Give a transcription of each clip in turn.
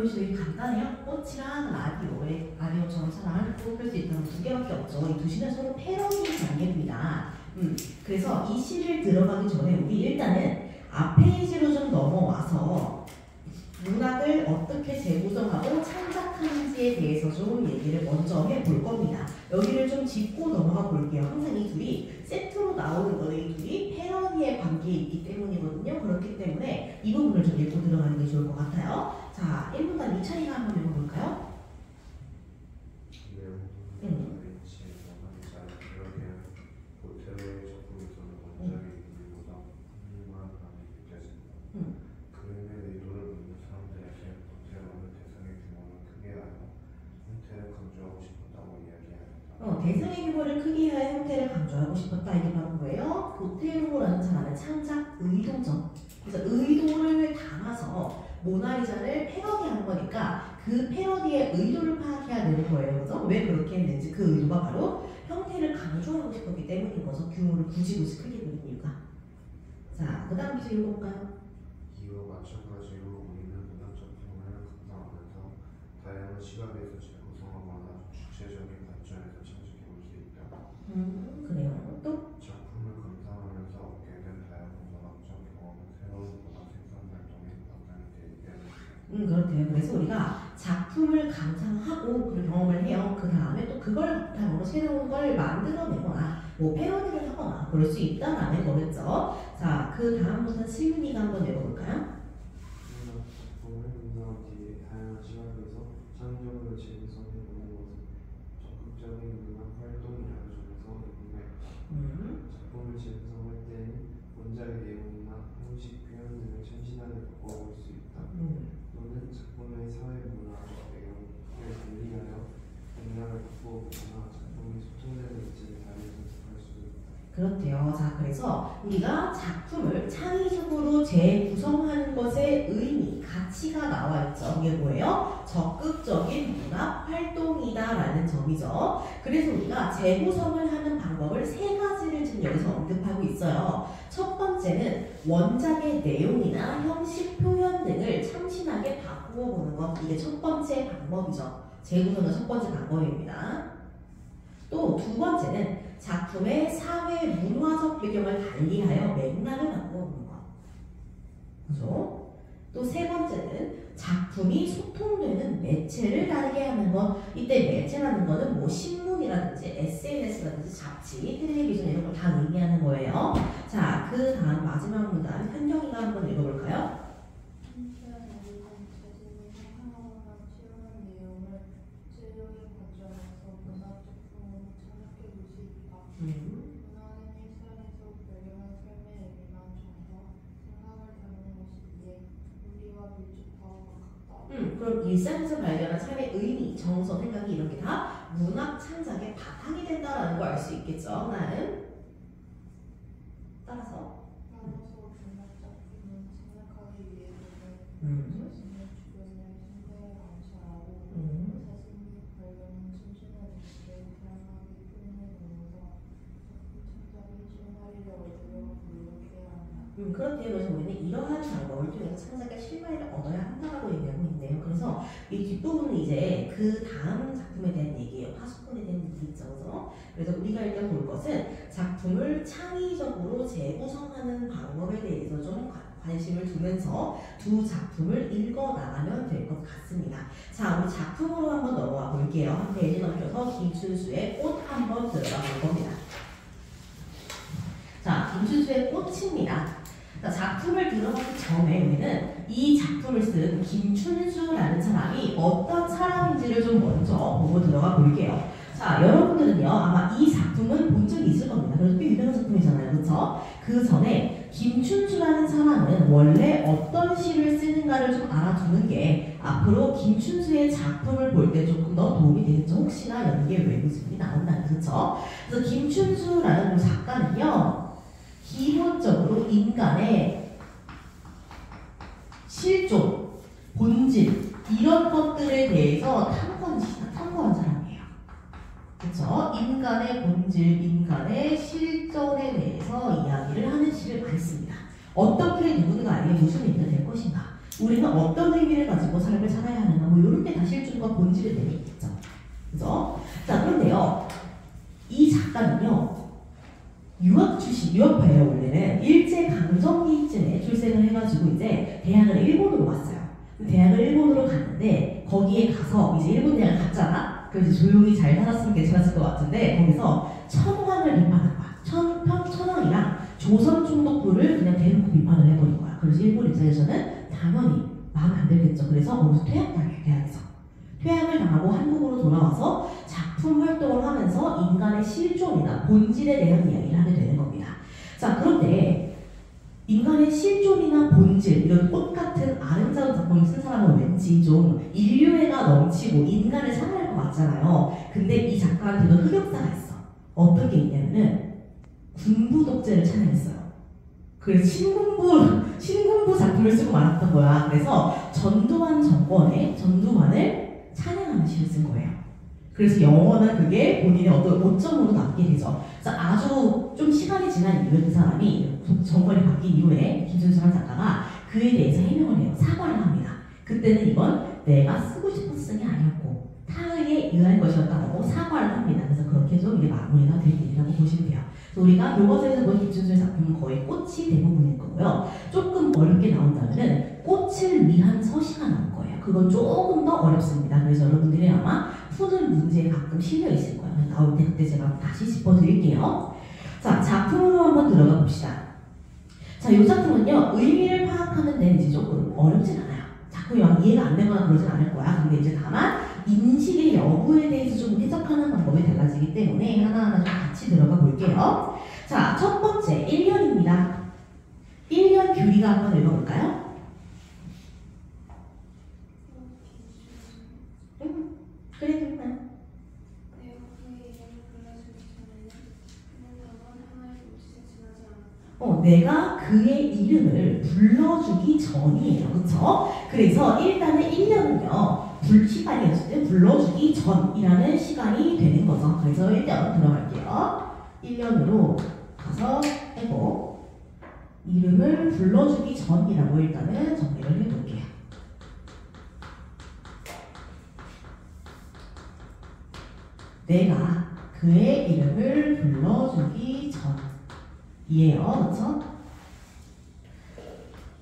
것이 되게 간단해요. 꽃이랑 라디오처럼 사랑을 뽑을 수 있다는 두 개밖에 없죠. 이 두 시는 서로 패러디 관계입니다. 그래서 이 시를 들어가기 전에 우리 일단은 앞 페이지로 좀 넘어와서 문학을 어떻게 재구성하고 창작하는지에 대해서 좀 얘기를 먼저 해볼 겁니다. 여기를 좀 짚고 넘어가 볼게요. 항상 이 둘이 세트로 나오는 거는 이 둘이 패러디의 관계에 있기 때문이거든요. 그렇기 때문에 이 부분을 좀 읽고 들어가는 게 좋을 것 같아요. 자, 1분간 이찬이가 한번 읽어볼까요? 대상의 규모를 크게 하여 형태를 강조하고 싶었다. 이게 바로 뭐예요? 보테로라는 사람의 창작 의도죠. 그래서 의도를 담아서 모나리자를 패러디한 거니까 그 패러디의 의도를 파악해야 되는 거예요. 그래서 왜 그렇게 했는지 그 의도가 바로 형태를 강조하고 싶었기 때문인 거죠. 규모를 굳이 크게 그린 이유가. 자, 그 다음 기술 읽어볼까요? 이와 마찬가지로 우리는 문학 작품을 감상하면서 다양한 시각에서 재구성하거나 주체적인 관점에서 창작해 볼 수 있다. 그래요. 또? 작품을 감상하면서 얻게 된 다양한 문학적 경험은 새로운 문학 생산 활동에 바탕이 되기 때문이다. 그렇대요. 그래서 우리가 작품을 감상하고 그 경험을 해요. 그 다음에 또 그걸 바탕으로 새로운 걸 만들어내거나 뭐 패러디를 하거나 그럴 수 있다라는 거겠죠. 자, 그 다음부터 시윤이가 한번 읽어볼까요? 작품을 감상한 뒤에 다양한 시각에서 창의적으로 재구성해 보는 것은 적극적인 문학 활동이라는 점에서 의미가 있다. 작품을 재구성할 때는 원작의 내용이나 형식, 표현 등을 참신하게 바꿔볼 수 있다. 또는 작품의 사회 문화적 내용을 분리하여 맥락을 바꿔보거나 작품이 소통되는 입장에 다르게 해석할 수도 있다. 그렇대요. 자, 그래서 우리가 작품을 창의적으로 재구성하는 것의 의미, 가치가 나와 있죠. 이게 뭐예요? 적극적인 문학 활동이다라는 점이죠. 그래서 우리가 재구성을 하는 방법을 세 가지를 지금 여기서 언급하고 있어요. 첫 번째는 원작의 내용이나 형식, 표현 등을 참신하게 바꾸어 보는 것. 이게 첫 번째 방법이죠. 재구성의 첫 번째 방법입니다. 또 두 번째는 작품의 사회 문화적 배경을 달리하여 맥락을 바꿔보는 것. 그죠? 또 세 번째는 작품이 소통되는 매체를 다르게 하는 것. 이때 매체라는 거는 뭐 신문이라든지 SNS라든지 잡지, 텔레비전 이런 걸 다 의미하는 거예요. 자, 그 다음 마지막 문단 현경이가 한번 읽어볼까요? 문화는 일상에서 발견한 삶의 의미나 정서, 생각을 다루는 것이기에 우리와 밀접하고 가깝다. 그럼 일상에서 발견한 삶의 의미, 정서, 생각이 이런 게 다 문학 창작의 바탕이 된다라는 걸 알 수 있겠죠. 나는 따라서 문학 작품은 생각하기 위해서는 자신의 주변의 생각을 관찰하고 자신이 발견한 참신한 의식을 다양하게 표현해보면서 작품 창작에 실마리를 얻으려고 노력해야 한다. 그렇대요. 그래서 우리는 이러한 방법을 통해서 창작의 실마리를 얻어야 한다고 얘기하고 있네요. 그래서 이 뒷부분은 이제 그 다음 작품에 대한 얘기예요. 파수꾼에 대한 얘기 있죠. 그래서 우리가 일단 볼 것은 작품을 창의적으로 재구성하는 방법에 대해서 좀 관심을 두면서 두 작품을 읽어나가면 될 것 같습니다. 자, 우리 작품으로 한번 넘어가 볼게요. 한 페이지 넘겨서 김춘수의 꽃 한번 들어가 볼 겁니다. 자, 김춘수의 꽃입니다. 자, 작품을 들어가기 전에 우리는 이 작품을 쓴 김춘수라는 사람이 어떤 사람인지를 좀 먼저 보고 들어가 볼게요. 자, 여러분들은요 아마 이 작품은 본 적이 있을 겁니다. 그래서 꽤 유명한 작품이잖아요, 그렇죠? 그 전에 김춘수라는 사람은 원래 어떤 시를 쓰는가를 좀 알아두는 게 앞으로 김춘수의 작품을 볼 때 조금 더 도움이 되겠죠. 혹시나 연기에 외부집이 나온다면, 그렇죠? 그래서 김춘수라는 그 작가는요 기본적으로 인간의 실존, 본질 이런 것들에 대해서 탐구한 사람이에요. 그렇죠? 인간의 본질, 인간의 실존에 대해서 이야기를 하는 시를 많이 씁니다. 어떻게 누군가 알게 모습이 있는 될 것인가? 우리는 어떤 의미를 가지고 삶을 살아야 하는가 뭐 이런 게 다 실존과 본질의 내용이겠죠. 그죠? 자, 그런데요. 이 작가는요. 유학 출신, 유학파예요. 원래는 일제 강점기쯤에 출생을 해가지고 이제 대학을 일본으로 갔어요. 대학을 일본으로 갔는데 거기에 가서 이제 일본 대학을 갔잖아. 그래서 조용히 잘 살았으면 괜찮았을 것 같은데 거기서 천황을 비판한 거야. 천황이랑 조선 총독부를 그냥 대놓고 비판을 해버린 거야. 그래서 일본 입장에서는 당연히 마음에 안 들겠죠. 그래서 거기서 퇴학당해요. 대학에서. 퇴학을 당하고 한국으로 돌아와서 작품 활동을 하면서 인간의 실존이나 본질에 대한 이야기를 하게 되는 겁니다. 자, 그런데 인간의 실존이나 본질, 이런 꽃 같은 아름다운 작품을 쓴 사람은 왠지 좀 인류애가 넘치고 인간을 사랑할 것 같잖아요. 근데 이 작가한테도 흑역사가 있어. 어떤 게 있냐면은 군부 독재를 찬양했어요. 그래서 신군부 작품을 쓰고 말았던 거야. 그래서 전두환 정권을 찬양하는 시를 쓴 거예요. 그래서 영원한 그게 본인의 어떤 오점으로 남게 되죠. 그래서 아주 좀 시간이 지난 이후에 그 사람이 정권이 바뀐 이후에 김순수라는 작가가 그에 대해서 해명을 해요. 사과를 합니다. 그때는 이건 내가 쓰고 싶어서 쓴 게 아니었고 타의에 의한 것이었다고 사과를 합니다. 그래서 그렇게 해서 이게 마무리가 될 일이라고 보시면 돼요. 그래서 우리가 교과서에서 본 김순수의 작품은 거의 꽃이 대부분일 거고요. 조금 어렵게 나온다면은 꽃을 위한 서시가 나올 거예요. 그건 조금 더 어렵습니다. 그래서 여러분들이 아마 푸는 문제에 가끔 실려 있을 거예요. 나올 때 그때 제가 다시 짚어드릴게요. 자, 작품으로 한번 들어가 봅시다. 자, 이 작품은요, 의미를 파악하는 데는 이제 조금 어렵진 않아요. 작품이 막 이해가 안 되거나 그러진 않을 거야. 근데 이제 다만 인식의 여부에 대해서 좀 해석하는 방법이 달라지기 때문에 하나하나 좀 같이 들어가 볼게요. 자, 첫 번째 1년입니다. 1년 규리가 한번 읽어볼까요? 그래, 그러면. 내가 그의 이름을 불러주기 전이에요. 그쵸? 그래서 일단은 1년은요, 시간이었을 때 불러주기 전이라는 시간이 되는 거죠. 그래서 1년 들어갈게요. 1년으로 가서 해보. 이름을 불러주기 전이라고 일단은 정리를 해볼게요. 내가 그의 이름을 불러주기 전이에요. 그쵸?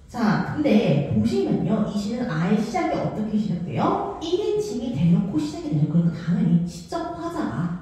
자, 근데 보시면요. 이 시는 아예 시작이 어떻게 시작돼요? 1인칭이 대놓고 시작이 되죠. 그러니까 당연히 시적 화자가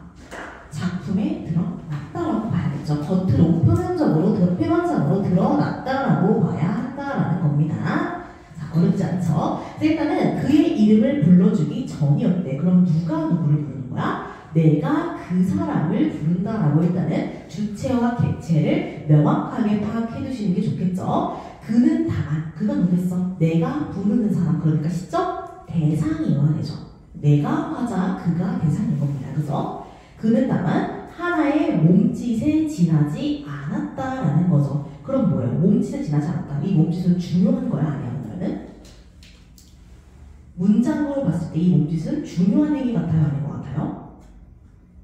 작품에 드러났다라고 봐야겠죠. 겉으로 표면적으로 드러났다라고 봐야 한다라는 겁니다. 자, 어렵지 않죠? 일단은 그의 이름을 불러주기 전이었대. 그럼 누가 누구를 부르는 거야? 내가 그 사람을 부른다라고 일단은 주체와 객체를 명확하게 파악해 두시는 게 좋겠죠. 그는 다만, 그가 누구겠어? 내가 부르는 사람, 그러니까 시적 대상이어야 되죠. 내가 화자, 그가 대상인 겁니다. 그죠? 그는 다만 하나의 몸짓에 지나지 않았다라는 거죠. 그럼 뭐예요? 몸짓에 지나지 않았다. 이 몸짓은 중요한 거야? 아니야? 그러면은 문장으로 봤을 때 이 몸짓은 중요한 행위 같아요? 아닌 것 같아요?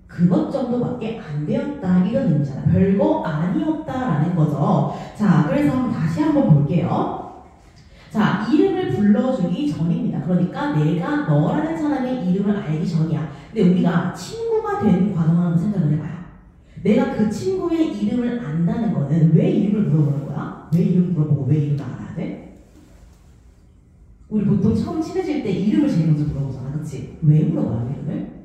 그것 정도밖에 안 되었다 이런 의미잖아. 별거 아니었다라는 거죠. 자, 그래서 다시 한번 볼게요. 자, 이름을 불러주기 전입니다. 그러니까 내가 너라는 사람의 이름을 알기 전이야. 근데 우리가 친구가 된 과정을 한번 생각을 해봐요. 내가 그 친구의 이름을 안다는 거는 왜 이름을 물어보는 거야? 왜 이름 물어보고 왜 이름을 알아야 돼? 우리 보통 처음 친해질 때 이름을 제일 먼저 물어보잖아. 그치? 왜 물어봐요, 이름을?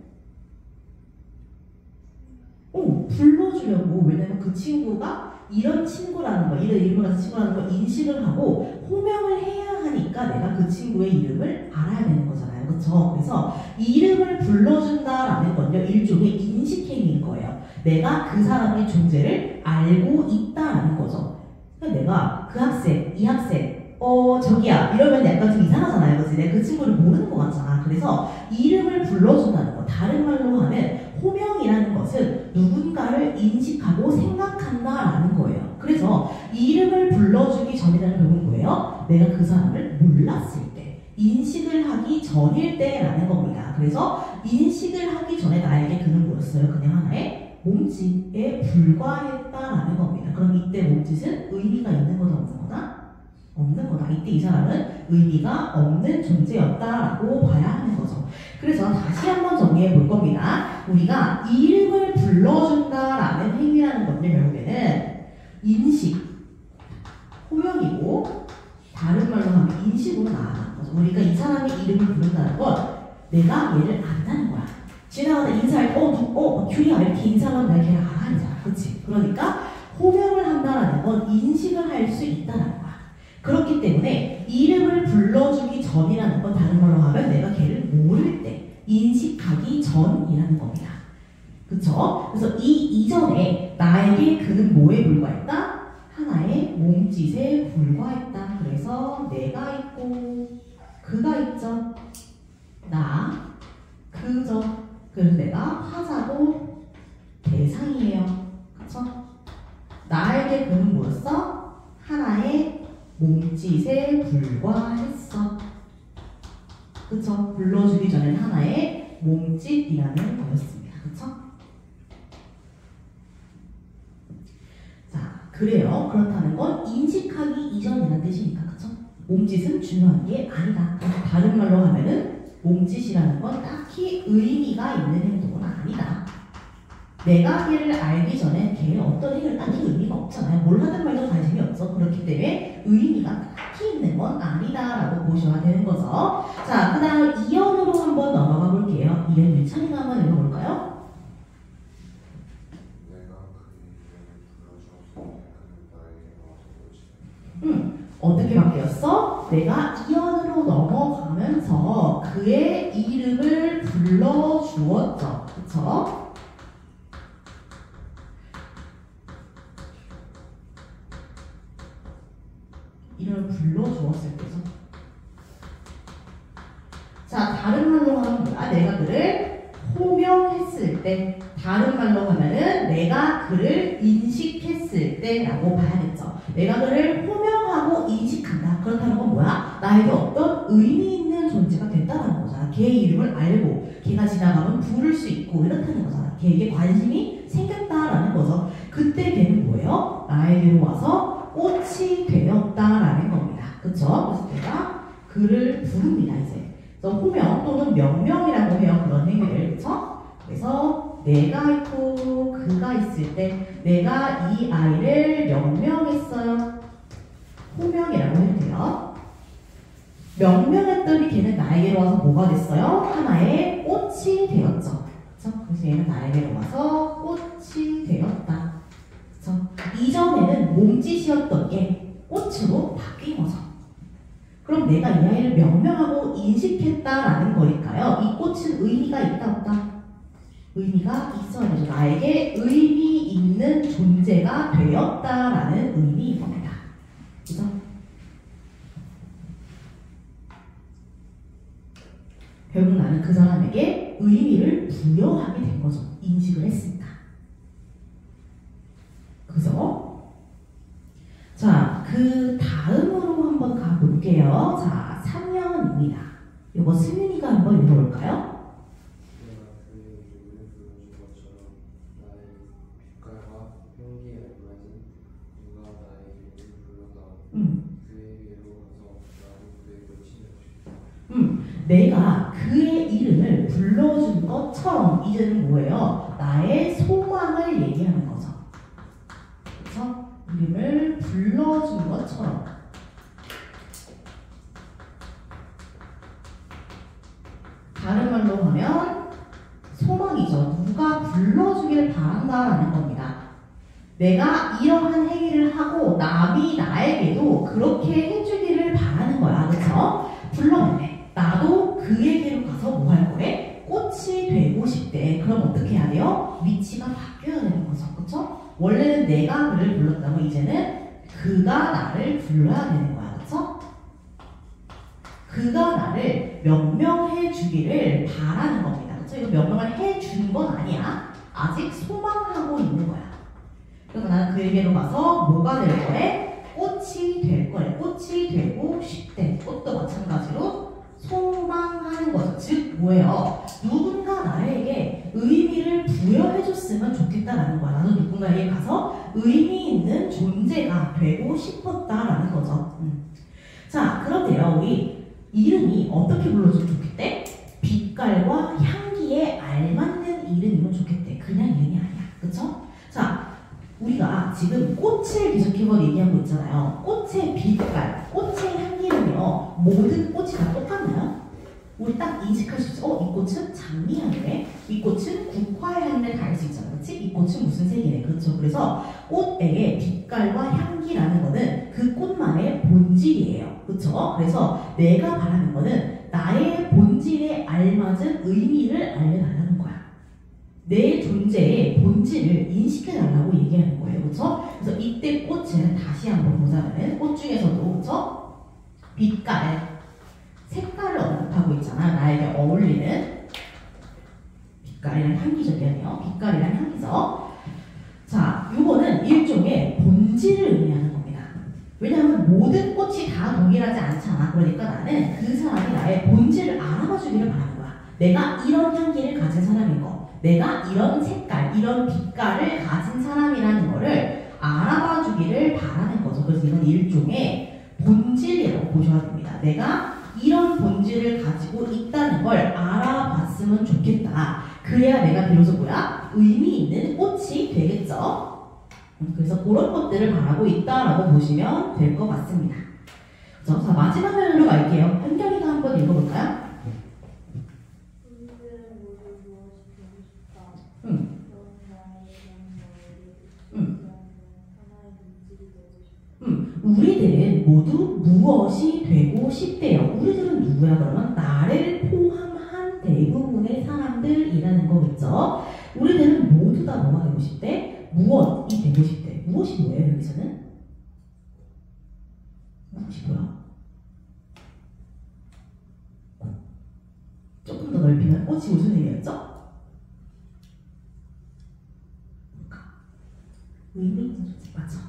불러주려고. 왜냐면 그 친구가 이런 친구라는 거, 이런 이름을 가진 친구라는 걸 인식을 하고 호명을 해야 하니까 내가 그 친구의 이름을 알아야 되는 거잖아요. 그쵸? 그래서 이름을 불러준다라는 건요, 일종의 인식행위인 거예요. 내가 그 사람의 존재를 알고 있다라는 거죠. 그러니까 내가 그 학생, 이 학생, 저기야 이러면 약간 좀 이상하잖아요. 그치? 내가 그 친구를 모르는 것 같잖아. 그래서 이름을 불러준다는 거, 다른 말로 하면 호명이라는 것은 누군가를 인식하고 생각한다라는 거예요. 그래서 이름을 불러주기 전이라는 부분은 뭐예요? 내가 그 사람을 몰랐을 때, 인식을 하기 전일 때라는 겁니다. 그래서 인식을 하기 전에 나에게 그는 뭐였어요? 그냥 하나의 몸짓에 불과했다라는 겁니다. 그럼 이때 몸짓은 의미가 있는 거다 없는 거다? 없는 거다. 이때 이 사람은 의미가 없는 존재였다라고 봐야 하는 거죠. 그래서 다시 한번 정리해 볼 겁니다. 우리가 이름을 불러준다라는 행위라는 건데 결국에는 인식, 호명이고 다른 말로 하면 인식으로 나아가는 거죠. 우리가 이 사람의 이름을 부른다는 건 내가 얘를 안다는 거야. 지나가다 인사할 때 큐리야 이렇게 인사하면 내가 걔를 알아야잖아. 그렇지? 그러니까 호명을 한다는 건 인식을 할 수 있다는 거야. 그렇기 때문에 이름을 불러주기 전이라는 건 다른 말로 하면 내가 걔를 모를 때 인식하기 전이라는 겁니다. 그쵸? 그래서 이 이전에 나에게 그는 뭐에 불과했다? 하나의 몸짓에 불과했다. 그래서 내가 있고 그가 있죠. 나, 그죠. 그래서 내가 하자고 대상이에요. 그쵸? 나에게 그는 뭐였어? 하나의 몸짓에 불과했어. 그쵸? 불러주기 전에는 하나의 몸짓이라는 거였습니다. 그쵸? 자, 그래요. 그렇다는 건 인식하기 이전이라는 뜻이니까. 그쵸? 몸짓은 중요한 게 아니다. 다른 말로 하면은 몸짓이라는 건 딱히 의미가 있는 행동은 아니다. 내가 걔를 알기 전에 걔의 어떤 행위는 딱히 의미가 없잖아요. 뭘 하든 말든 관심이 없어. 그렇기 때문에 의미가 딱히 있는 건 아니다라고 보셔야 되는 거죠. 자, 그 다음 이언으로 한번 넘어가 볼게요. 이언 유찬이가 한번 읽어볼까요? 내가 그의 이름을 불러주었으니 그는 나에게 와서 오지. 어떻게 바뀌었어? 내가 이언으로 넘어가면서 그의 이름을 불러주었죠. 그쵸? 이름을 불러주었을 때죠. 자, 다른 말로 하면 뭐야? 내가 그를 호명했을 때, 다른 말로 하면은 내가 그를 인식했을 때라고 봐야겠죠. 내가 그를 호명하고 인식한다. 그렇다는 건 뭐야? 나에게 어떤 의미 있는 존재가 됐다는 거잖아. 걔의 이름을 알고 걔가 지나가면 부를 수 있고 이렇다는 거잖아. 걔에게 관심이 생겼다라는 거죠. 그때 걔는 뭐예요? 나에게로 와서 꽃이 되었다라는 겁니다. 그쵸? 그래서 내가 그를 부릅니다. 이제 그래서 호명 또는 명명이라고 해요. 그런 행위를. 그쵸? 그래서 내가 있고 그가 있을 때 내가 이 아이를 명명했어요. 호명이라고 해도 돼요. 명명했더니 걔는 나에게로 와서 뭐가 됐어요? 하나의 꽃이 되었죠. 그쵸? 그래서 얘는 나에게로 와서 꽃이 되었다. 그쵸? 이전에는 몸짓이었던 게 꽃으로 바뀐 거죠. 그럼 내가 이 아이를 명명하고 인식했다라는 거니까요. 이 꽃은 의미가 있다 없다? 의미가 있어야 되죠. 나에게 의미 있는 존재가 되었다라는 의미인 겁니다. 그죠? 결국 나는 그 사람에게 의미를 부여하게 된 거죠. 인식을 했으니까. 그죠? 자, 그 다음으로 한번 가볼게요. 자, 3년입니다. 이거 승윤이가 한번 읽어볼까요? 내가 그의 이름을 불러준 것처럼 나의 빛깔과 향기에 알맞은 누가 나의 이름을 불러다오. 그에게로 가서 나도 그의 꽃이 되었다. 내가 그의 이름을 불러준 것처럼 이제는 뭐예요? 나의 소망을 얘기하는 거죠. 그래서 이름을 불러준 것처럼 다른 말로 하면 소망이죠. 누가 불러주길 바란다라는 겁니다. 내가 이러한 행위를 하고 남이 나에게도 그렇게 해주기를 바라는 거야. 그쵸? 불러내. 나도 그에게로 가서 뭐 할 거래? 꽃이 되고 싶대. 그럼 어떻게 해야 돼요? 위치가 바뀌어야 되는 거죠. 그쵸? 원래는 내가 그를 불렀다면 이제는 그가 나를 불러야 되는 거야. 그쵸? 그가 나를 명명해 주기를 바라는 겁니다. 그쵸? 이거 명명을 해준 건 아니야. 아직 소망하고 있는 거야. 그래서 나는 그에게로 가서 뭐가 될 거래? 꽃이 될 거래. 꽃이 되고 싶대. 꽃도 마찬가지로 소망하는 거죠. 즉 뭐예요? 누군가 나에게 의미를 부여해줬으면 좋겠다라는 거야. 나도 누군가에게 가서 의미 있는 존재가 되고 싶었다라는 거죠. 자, 그런데요, 우리 이름이 어떻게 불러주면 좋겠대? 빛깔과 향기에 알맞는 이름이면 좋겠대. 그냥 이름이 아니야. 그쵸? 자, 우리가 지금 꽃을 계속해서 얘기하고 있잖아요. 꽃의 빛깔, 꽃의 향기는요, 모든 꽃이 다 똑같나요? 우리 딱 인식할 수 있어. 이 꽃은 장미향이네. 이 꽃은 국화향을 다 알 수 있잖아. 그치? 이 꽃은 무슨 색이네. 그렇죠? 그래서 꽃의 빛깔과 향기라는 거는 그 꽃만의 본질이에요. 그렇죠? 그래서 내가 바라는 거는 나의 본질에 알맞은 의미를 알려달라는 거야. 내 존재의 본질을 인식해달라고 얘기하는 거예요. 그렇죠? 그래서 이때 꽃은 다시 한번 보자면 꽃 중에서도 그렇죠? 빛깔, 색깔을 언급하고 있잖아. 나에게 어울리는 빛깔이란 향기적이네요. 빛깔이란 향기적. 자, 이거는 일종의 본질을 의미하는 겁니다. 왜냐하면 모든 꽃이 다 동일하지 않잖아. 그러니까 나는 그 사람이 나의 본질을 알아봐 주기를 바라는 거야. 내가 이런 향기를 가진 사람인 거, 내가 이런 색깔, 이런 빛깔을 가진 사람이라는 거를 알아봐 주기를 바라는 거죠. 그래서 이건 일종의 본질이라고 보셔야 됩니다. 내가 이런 본질을 가지고 있다는 걸 알아봤으면 좋겠다. 그래야 내가 비로소 뭐야? 의미 있는 꽃이 되겠죠. 그래서 그런 것들을 바라고 있다라고 보시면 될 것 같습니다. 그래서 자, 마지막 면으로 갈게요. 한결이가 한번 읽어볼까요? 우리들은 모두 무엇이 되고 싶다. 응. 넌 나의 영광을 응. 하나의 물질이 되고 싶다. 우리들은 모두 무엇이 되고 싶대요. 우리들은 누구야? 그러면 나를 포함한 대부분의 사람들이라는 거겠죠. 우리들은 모두 다 뭐가 되고 싶대? 무엇이 되고 싶대. 무엇이 뭐예요? 여기서는? 무엇이 뭐야? 조금 더 넓히면 꽃이 무슨 의미였죠? 의미? 맞죠?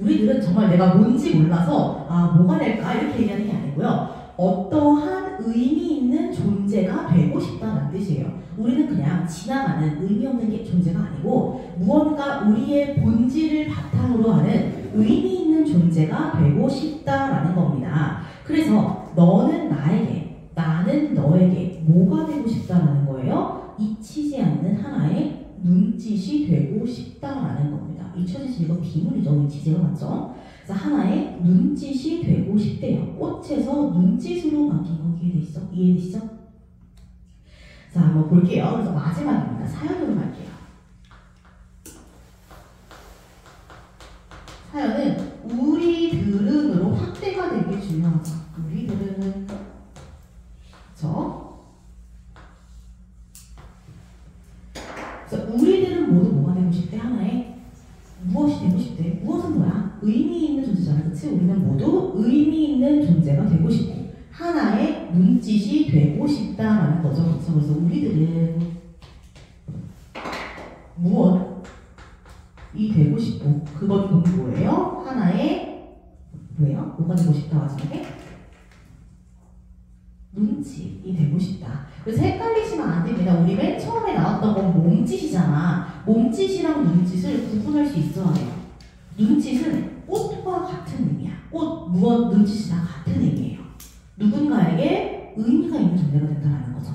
우리들은 정말 내가 뭔지 몰라서 뭐가 될까 이렇게 얘기하는 게 아니고요. 어떠한 의미 있는 존재가 되고 싶다는 뜻이에요. 우리는 그냥 지나가는 의미 없는 게 존재가 아니고 무언가 우리의 본질을 바탕으로 하는 의미 있는 존재가 되고 싶다라는 겁니다. 그래서 너는 나에게, 나는 너에게 뭐가 되고 싶다라는 거예요? 잊히지 않는 하나의 눈짓이 되고 싶다라는 겁니다. 잊혀지지 이거 비문이죠. 눈짓이가 맞죠? 그래서 하나의 눈짓이 되고 싶대요. 꽃에서 눈짓으로 바뀐 거 이해되시죠? 자, 한번 볼게요. 그래서 마지막입니다. 사연으로 갈게요. 사연은 우리들은으로 확대가 되게 중요하죠. 우리들은 그렇죠? 그래서 우리들은 모두 뭐가 되고 싶대? 하나의 무엇이 되고 싶대? 무엇은 뭐야? 의미 있는 존재잖아. 그치? 우리는 모두 의미 있는 존재가 되고 싶고 하나의 눈짓이 되고 싶다라는 거죠. 그래서 우리들은 무엇이 되고 싶고 그건 뭐예요? 하나의 뭐예요? 뭐가 되고 싶다 마지막에? 눈짓이 되고 싶다. 그래서 헷갈리시면 안 됩니다. 우리 맨 처음에 나왔던 건 몸짓이잖아. 몸짓이랑 눈짓을 구분할 수 있어야 해요. 눈짓은 꽃과 같은 의미야. 꽃, 무엇, 눈짓이 다 같은 의미예요. 누군가에게 의미가 있는 존재가 된다는 거죠.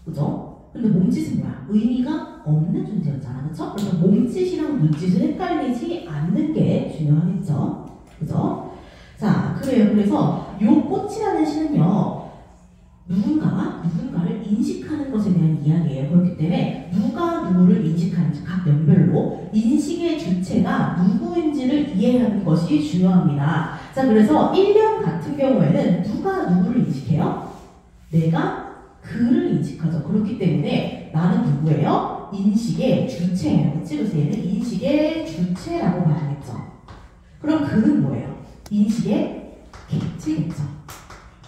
그죠? 근데 몸짓은 뭐야? 의미가 없는 존재였잖아. 그쵸? 그래서 몸짓이랑 눈짓을 헷갈리지 않는 게 중요하겠죠. 그죠? 자, 그래요. 그래서 요 꽃이라는 시는요, 누군가를 인식하는 것에 대한 이야기예요. 그렇기 때문에 누가 누구를 인식하는지 각 연별로 인식의 주체가 누구인지를 이해하는 것이 중요합니다. 자, 그래서 1년 같은 경우에는 누가 누구를 인식해요? 내가 그를 인식하죠. 그렇기 때문에 나는 누구예요? 인식의 주체예요. 그치? 그래서 얘는 인식의 주체라고 봐야겠죠. 그럼 그는 뭐예요? 인식의 객체겠죠.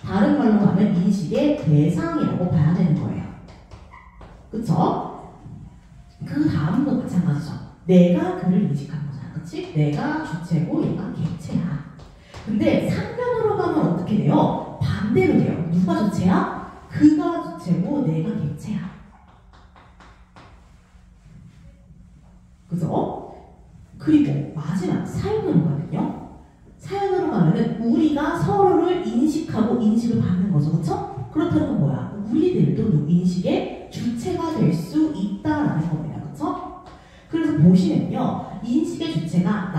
다른 말로 하면 인식의 대상이라고 봐야 되는 거예요. 그쵸? 그 다음도 마찬가지죠. 내가 그를 인식하는 거잖아. 그치? 내가 주체고 얘가 객체야. 근데 3년으로 가면 어떻게 돼요? 반대로 돼요. 누가 주체야? 그가 주체고 내가 객체야. 그죠? 그리고 마지막 사연으로 가면요. 사연으로 가면은 우리가 서로를 이거를 인식하고 인식을 받는 거죠. 그렇죠? 그렇다는 건 뭐야? 우리들도 인식의 주체가 될 수 있다라는 겁니다. 그렇죠? 그래서 보시면요. 인식의 주체가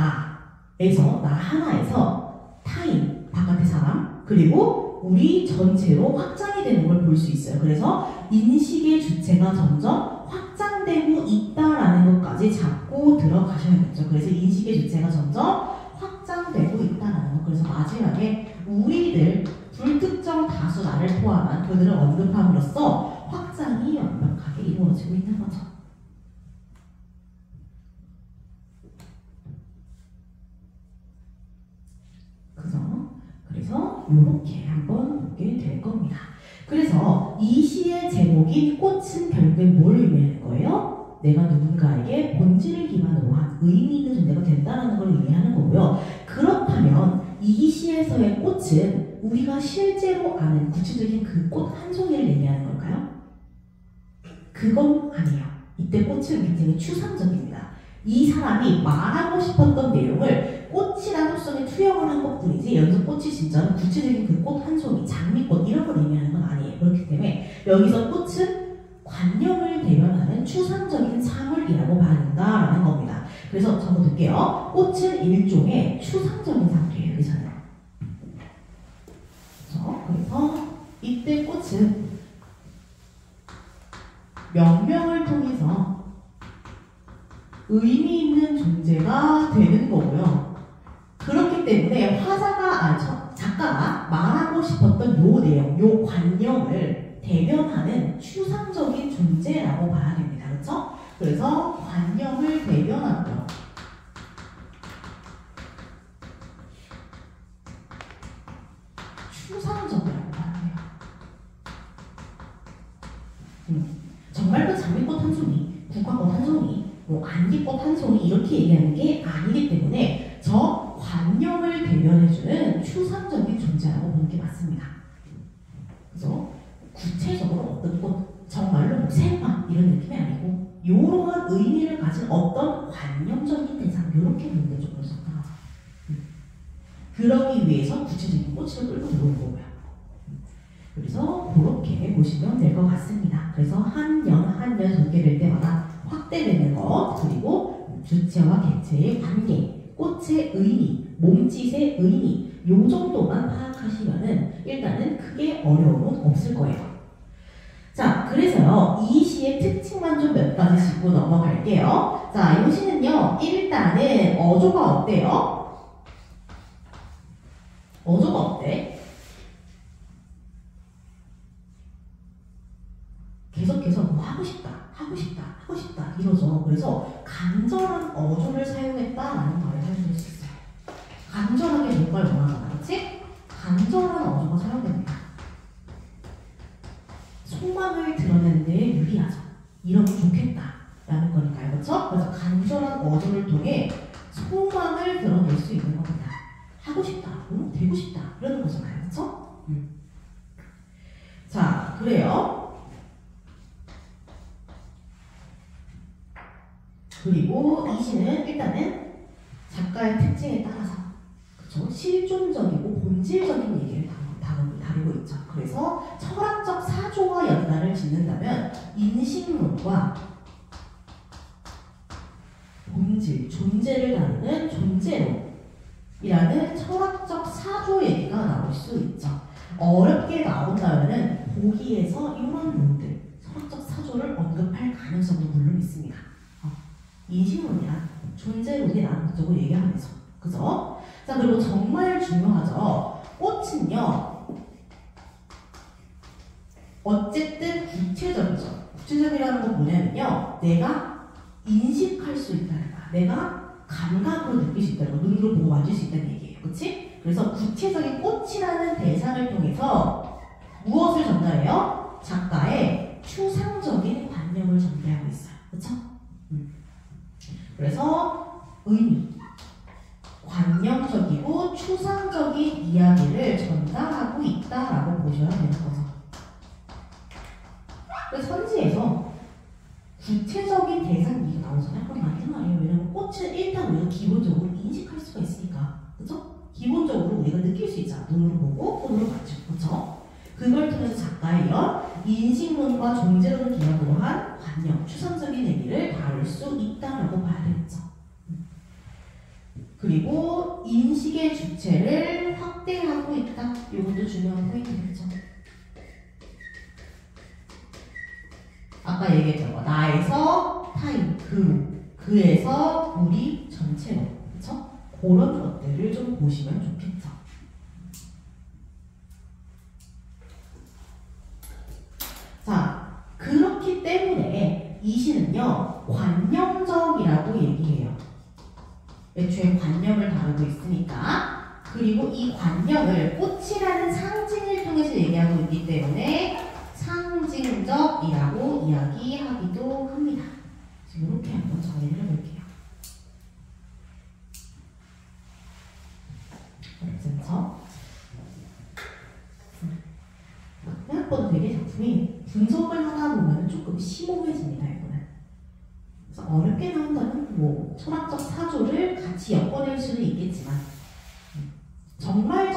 나에서, 나 하나에서 타인, 바깥의 사람, 그리고 우리 전체로 확장이 되는 걸 볼 수 있어요. 그래서 인식의 주체가 점점 확장되고 있다라는 것까지 잡고 들어가셔야겠죠. 그래서 인식의 주체가 점점 확장되고 있다라는 것. 그래서 마지막에 우리들 불특정 다수 나를 포함한 그들을 언급함으로써 확장이 완벽하게 이루어지고 있는 거죠. 그래서 이렇게 한번 보게 될 겁니다. 그래서 이 시의 제목인 꽃은 결국에 뭘 의미하는 거예요? 내가 누군가에게 본질을 기반으로 한 의미 있는 존재가 된다는 걸 의미하는 거고요. 그렇다면 이 시에서의 꽃은 우리가 실제로 아는 구체적인 그 꽃 한 송이를 의미하는 걸까요? 그건 아니에요. 이때 꽃은 굉장히 추상적입니다. 이 사람이 말하고 싶었던 내용을 꽃이라는 속성에 투영을 한 것뿐이지 여기서 꽃이 진짜로 구체적인 그 꽃 한 송이, 장미꽃 이런 걸 의미하는 건 아니에요. 그렇기 때문에 여기서 꽃은 관념을 대변하는 추상적인 사물이라고 봐야 된다라는 겁니다. 그래서 적어둘게요. 꽃은 일종의 추상적인 사물이에요. 여기서는. 그래서 이때 꽃은 명명을 통해서 의미 있는 존재가 되는 거고요. 그렇기 때문에 작가가 말하고 싶었던 요 내용, 요 관념을 대변하는 추상적인 존재라고 봐야 됩니다. 그렇죠? 그래서 관념을 대변하고요. 추상적이라고 봐야 돼요. 정말 그 장미꽃 한 송이, 국화꽃 한 송이, 안개꽃 한 송이 이렇게 얘기하는 게 아니기 때문에 저 관념을 대변해주는 추상적인 존재라고 보는 게 맞습니다. 그래서 구체적으로 어떤 꽃, 정말로 생화 이런 느낌이 아니고 이러한 의미를 가진 어떤 관념적인 대상 이렇게 보는 게 조금 적당하죠. 그러기 위해서 구체적인 꽃을 끌고 들어온 거고요. 그래서 그렇게 보시면 될 것 같습니다. 그래서 한년 전개될 때마다 확대되는 것, 그리고 주체와 객체의 관계, 꽃의 의미, 몸짓의 의미 요 정도만 파악하시면은 일단은 크게 어려움은 없을 거예요. 자, 그래서요 이 시의 특징만 좀 몇 가지 짚고 넘어갈게요. 자, 이 시는요 일단은 어조가 어때요? 어조가 어때? 계속해서 뭐 하고 싶다 이러죠. 그래서 간절한 어조를 사용했다라는 말을 사용할 수 있어요. 간절하게 뭔가를 원하잖아, 그렇지? 간절한 어조가 사용됩니다. 소망을 드러내는 데 유리하죠. 이러면 좋겠다라는 거니까요, 그렇죠? 그래서 간절한 어조를 통해 소망을 드러낼 수 있는 겁니다. 하고 싶다, 되고 싶다 이러는 거잖아요, 그렇죠? 자, 그래요. 그리고 이 시는 일단은 작가의 특징에 따라서 그쵸? 실존적이고 본질적인 얘기를 다루고 있죠. 그래서 철학적 사조와 연관을 짓는다면 인식론과 본질, 존재를 다루는 존재론이라는 철학적 사조 얘기가 나올 수 있죠. 어렵게 나온다면은 보기에서 이런 론들, 철학적 사조를 언급할 가능성도 물론 있습니다. 인식론이나 존재론이나 그쪽을 얘기하면서 그죠? 자, 그리고 정말 중요하죠. 꽃은요 어쨌든 구체적이죠. 구체적이라는 건 뭐냐면요 내가 인식할 수 있다는 거야. 내가 감각으로 느낄 수 있다는 거, 눈으로 보고 만질 수 있다는 얘기예요. 그렇지? 그래서 구체적인 꽃이라는 대상을 통해서 무엇을 전달해요? 작가의 추상적인 관념을 전달하고 있어요. 그렇죠? 그래서 의미, 관념적이고 추상적인 이야기를 전달하고 있다라고 보셔야 되는 거죠. 그래서 선지에서 구체적인 대상 얘기가 나오잖아요. 그건 맞는 말이에요. 왜냐면 꽃은 일단 우리가 기본적으로 인식할 수가 있으니까. 그죠? 기본적으로 우리가 느낄 수 있잖아. 눈으로 보고 손으로 맞추고 그렇죠? 그걸 통해서 작가의 이런 인식론과 존재론을 기반으로 한 관념, 추상적인 얘기를 다룰 수 있다라고 봐야 되겠죠. 그리고 인식의 주체를 확대하고 있다. 이것도 중요한 포인트겠죠. 아까 얘기했던 거 나에서 타인, 그에서 우리 전체로 그렇죠? 그런 것들을 좀 보시면 좋겠죠. 자, 그렇기 때문에 이 시는요 관념적이라고 얘기해요. 애초에 관념을 다루고 있으니까. 그리고 이 관념을 꽃이라는 상징을 통해서 얘기하고 있기 때문에 상징적이라고 이야기하기도 합니다. 지금 이렇게 한번 정리를 해볼게요. 괜찮죠? 생각보다 되게 작품이 분석을 하다 보면 조금 심오해집니다. 이거는. 그래서 어렵게 나온다면 뭐 철학적 사조를 같이 엮어낼 수는 있겠지만 정말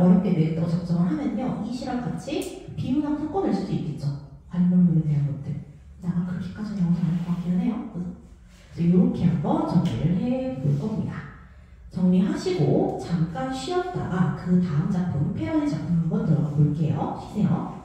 어렵게 내렸다고 작성을 하면요 이 시랑 같이 비문학 섞어낼 수도 있겠죠. 관념론에 대한 것들. 아마 그렇게까지는 영상 아닐 것 같기는 해요. 그래서 이렇게 한번 정리를 해볼 겁니다. 정리하시고 잠깐 쉬었다가 그 다음 작품, 페런의 작품 한번 들어가 볼게요. 쉬세요.